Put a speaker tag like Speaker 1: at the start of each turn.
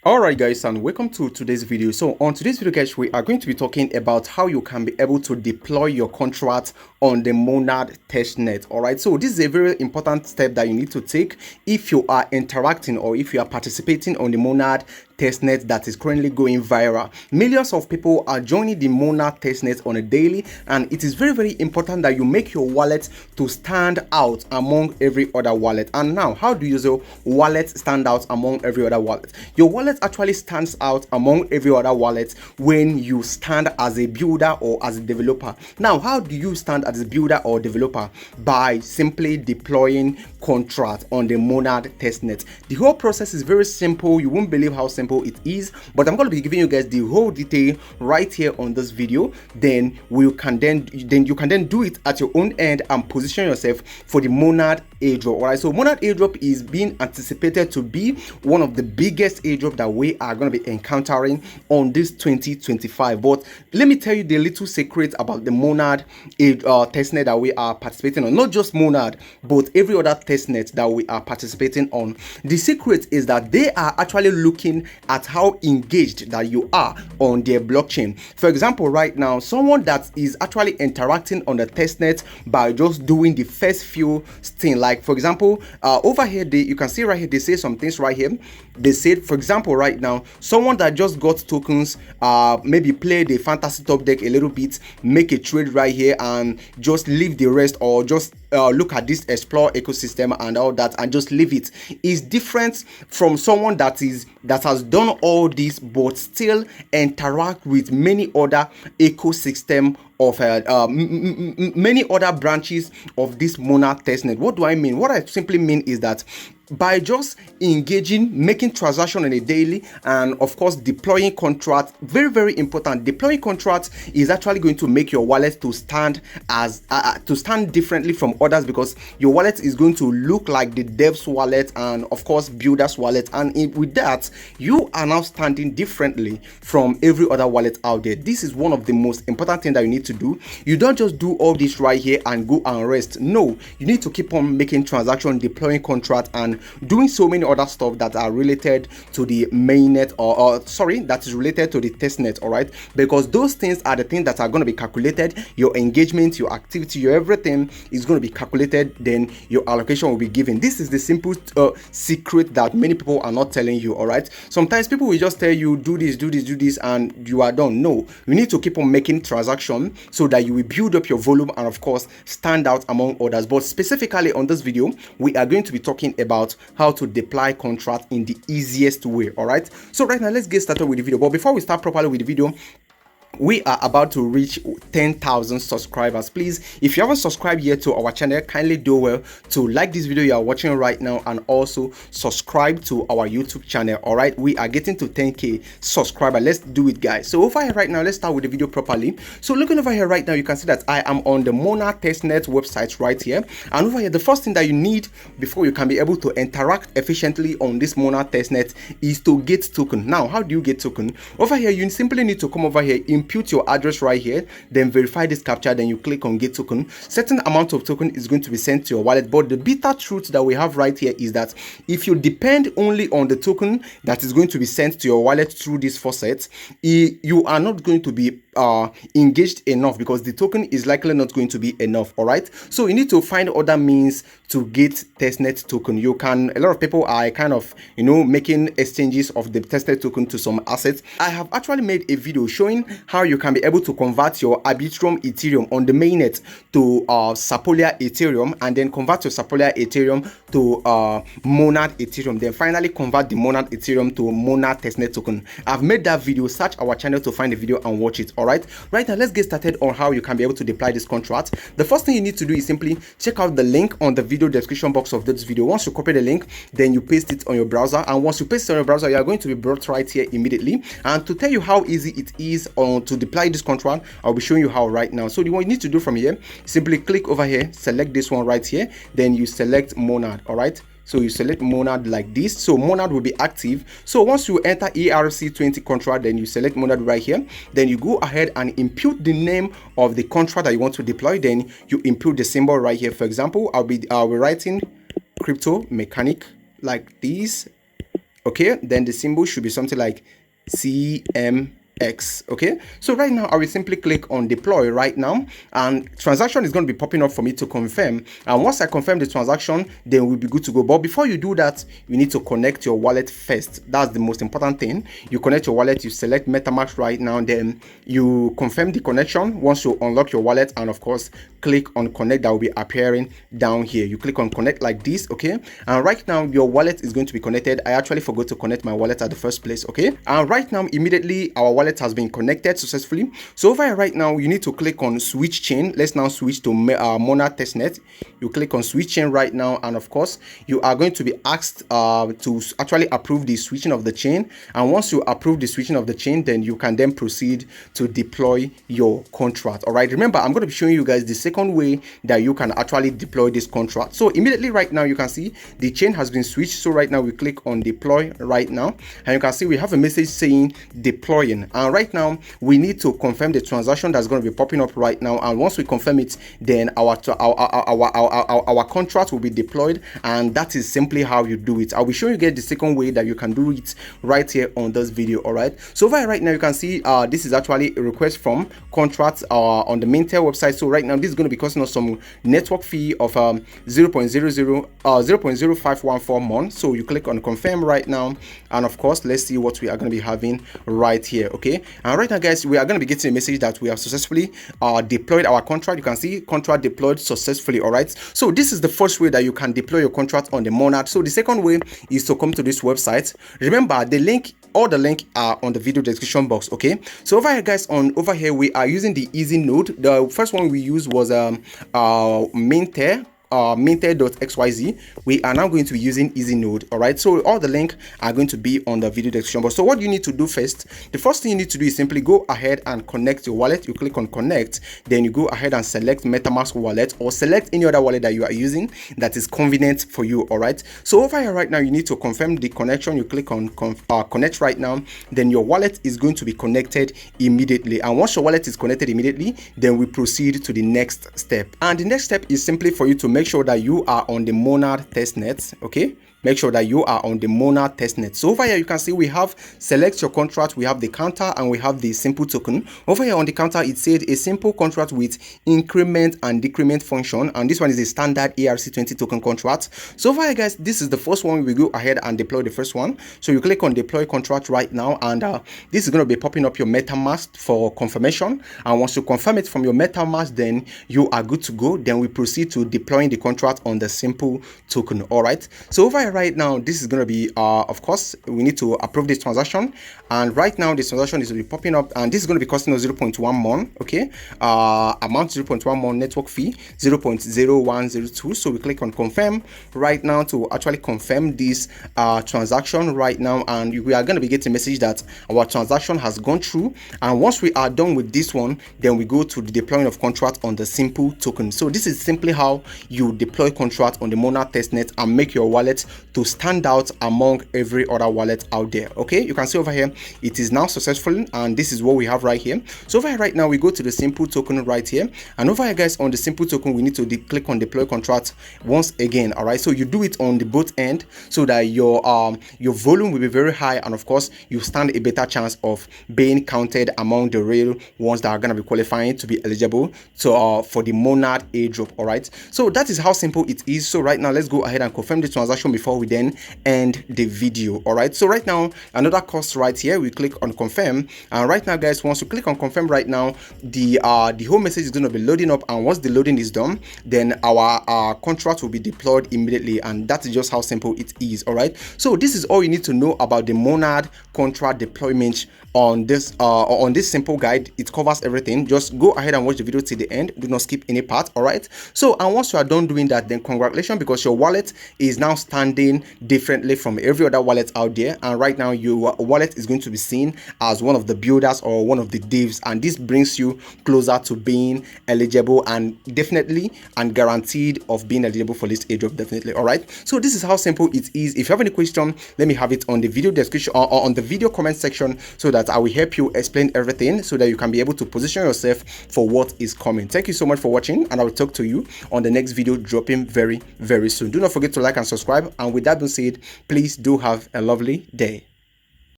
Speaker 1: Alright guys, and welcome to today's video. So on today's video guys, we are going to be talking about how you can be able to deploy your contract on the Monad testnet. Alright, so this is a very important step that you need to take if you are interacting or if you are participating on the Monad testnet that is currently going viral. Millions of people are joining the Monad testnet on a daily, and it is very important that you make your wallet to stand out among every other wallet. And now, how do your wallet stand out among every other wallet? Your wallet actually stands out among every other wallet when you stand as a builder or as a developer. Now, how do you stand as a builder or developer? By simply deploying contract on the Monad testnet. The whole process is very simple. You won't believe how simple it is, but I'm going to be giving you guys the whole detail right here on this video. Then you can then do it at your own end and position yourself for the Monad airdrop. All right, so Monad airdrop is being anticipated to be one of the biggest airdrop that we are going to be encountering on this 2025. But let me tell you the little secret about the Monad testnet that we are participating on. Not just Monad, but every other testnet that we are participating on. The secret is that they are actually looking at how engaged that you are on their blockchain. For example, right now, someone that is actually interacting on the testnet by just doing the first few things, like for example, over here, you can see right here, they say some things right here. They said, for example, right now, someone that just got tokens, maybe play the fantasy top deck a little bit, make a trade right here, and just leave the rest, or just look at this explore ecosystem and all that and just leave it, is different from someone that has done all this but still interact with many other ecosystem of many other branches of this Monad testnet. What do I mean? What I simply mean is that by just engaging, making transaction on a daily, and of course deploying contracts, very important. Deploying contracts is actually going to make your wallet to stand as to stand differently from others, because your wallet is going to look like the dev's wallet and of course builder's wallet, and with that you are now standing differently from every other wallet out there. This is one of the most important things that you need to do. You don't just do all this right here and go and rest. No, you need to keep on making transaction, deploying contract, and doing so many other stuff that are related to the mainnet, or sorry, that is related to the testnet. All right, because those things are the things that are going to be calculated. Your engagement, your activity, your everything is going to be calculated, then your allocation will be given. This is the simple secret that many people are not telling you. All right, sometimes people will just tell you do this and you are done. No, you need to keep on making transaction so that you will build up your volume and of course stand out among others. But specifically on this video, we are going to be talking about how to deploy contract in the easiest way. All right, so right now let's get started with the video. But before we start properly with the video, we are about to reach 10,000 subscribers. Please, if you haven't subscribed yet to our channel, kindly do well to like this video you are watching right now and also subscribe to our YouTube channel. All right, we are getting to 10k subscriber. Let's do it, guys. So over here right now, let's start with the video properly. So looking over here right now, you can see that I am on the Monad testnet website right here, and over here the first thing that you need before you can be able to interact efficiently on this Monad testnet is to get token. Now, how do you get token? Over here, you simply need to come over here, input your address right here, then verify this captcha, then you click on get token. Certain amount of token is going to be sent to your wallet. But the bitter truth that we have right here is that if you depend only on the token that is going to be sent to your wallet through this faucet, you are not going to be engaged enough, because the token is likely not going to be enough. All right, so you need to find other means to get testnet token. You can, a lot of people are kind of, you know, making exchanges of the testnet token to some assets. I have actually made a video showing how you can be able to convert your Arbitrum Ethereum on the mainnet to Sapolia Ethereum, and then convert your Sapolia Ethereum to Monad Ethereum, then finally convert the Monad Ethereum to Monad testnet token. I've made that video. Search our channel to find the video and watch it. All right, right now let's get started on how you can be able to deploy this contract. The first thing you need to do is simply check out the link on the video description box of this video. Once you copy the link, then you paste it on your browser, and once you paste it on your browser, you are going to be brought right here immediately. And to tell you how easy it is to deploy this contract, I'll be showing you how right now. So what you need to do from here, simply click over here, select this one right here, then you select Monad. All right, so you select Monad like this. So Monad will be active. So once you enter ERC20 contract, then you select Monad right here, then you go ahead and input the name of the contract that you want to deploy, then you input the symbol right here. For example, I'll be writing crypto mechanic like this, okay, then the symbol should be something like CMX. Okay, so right now I will simply click on deploy right now, and transaction is going to be popping up for me to confirm. And once I confirm the transaction, then we'll be good to go. But before you do that, you need to connect your wallet first. That's the most important thing. You connect your wallet, you select MetaMask right now, then you confirm the connection. Once you unlock your wallet, and of course click on connect, that will be appearing down here. You click on connect like this, okay, and right now your wallet is going to be connected. I actually forgot to connect my wallet at the first place, okay, and right now immediately our wallet has been connected successfully. So over here right now, you need to click on switch chain. Let's now switch to Monad testnet. You click on switch chain right now, and of course you are going to be asked to actually approve the switching of the chain. And once you approve the switching of the chain, then you can then proceed to deploy your contract. All right, remember I'm going to be showing you guys the second way that you can actually deploy this contract. So immediately right now you can see the chain has been switched. So right now we click on deploy right now, and you can see we have a message saying deploying. And right now we need to confirm the transaction that's going to be popping up right now. And once we confirm it, then our contract will be deployed. And that is simply how you do it. I will show you guys the second way that you can do it right here on this video. All right, so over here right now you can see this is actually a request from contracts on the Mintel website. So right now this is going to be costing us some network fee of 0.0514 months. So you click on confirm right now, and of course let's see what we are going to be having right here. Okay, and right now guys, we are going to be getting a message that we have successfully deployed our contract. You can see contract deployed successfully. All right, so this is the first way that you can deploy your contract on the Monad. So the second way is to come to this website. Remember the link, all the link are on the video description box. Okay, so over here guys, over here we are using the easy node. The first one we used was minter.xyz. We are now going to be using easy node. All right, so all the link are going to be on the video description box. So what you need to do first, the first thing you need to do is simply go ahead and connect your wallet. You click on connect, then you go ahead and select MetaMask wallet, or select any other wallet that you are using that is convenient for you. All right, so over here right now you need to confirm the connection. You click on connect right now, then your wallet is going to be connected immediately. And once your wallet is connected immediately, then we proceed to the next step. And the next step is simply for you to make sure that you are on the Monad testnet. Okay, make sure that you are on the Monad testnet. So over here you can see we have select your contract, we have the counter, and we have the simple token. Over here on the counter it said a simple contract with increment and decrement function, and this one is a standard ERC20 token contract. So over here guys, this is the first one. We go ahead and deploy the first one. So you click on deploy contract right now, and this is going to be popping up your MetaMask for confirmation. And once you confirm it from your MetaMask, then you are good to go. Then we proceed to deploying the contract on the simple token. All right, so over here right now this is going to be of course we need to approve this transaction, and right now this transaction is going to be popping up, and this is going to be costing us 0.1 mon. Okay, amount 0.1 mon, network fee 0.0102. so we click on confirm right now to actually confirm this transaction right now, and we are going to be getting a message that our transaction has gone through. And once we are done with this one, then we go to the deploying of contract on the simple token. So this is simply how you deploy contract on the Monad testnet and make your wallet to stand out among every other wallet out there. Okay, you can see over here it is now successful, and this is what we have right here. So over here right now we go to the simple token right here, and over here guys on the simple token we need to click on deploy contract once again. All right, so you do it on the both end so that your volume will be very high, and of course you stand a better chance of being counted among the real ones that are going to be qualifying to be eligible to for the Monad airdrop. All right, so that is how simple it is. So right now let's go ahead and confirm the transaction before we then end the video. All right, so right now another cost right here, we click on confirm, and right now guys once you click on confirm right now the whole message is going to be loading up, and once the loading is done, then our contract will be deployed immediately, and that is just how simple it is. All right, so this is all you need to know about the Monad contract deployment on this simple guide. It covers everything. Just go ahead and watch the video till the end. Do not skip any part. All right, so and once you are done doing that, then congratulations, because your wallet is now standing differently from every other wallet out there, and right now your wallet is going to be seen as one of the builders or one of the devs, and this brings you closer to being eligible and definitely and guaranteed of being eligible for this airdrop, definitely. All right, so this is how simple it is. If you have any question, let me have it on the video description or on the video comment section, so that I will help you explain everything so that you can be able to position yourself for what is coming. Thank you so much for watching, and I will talk to you on the next video dropping very soon. Do not forget to like and subscribe, and And with that being said, please do have a lovely day.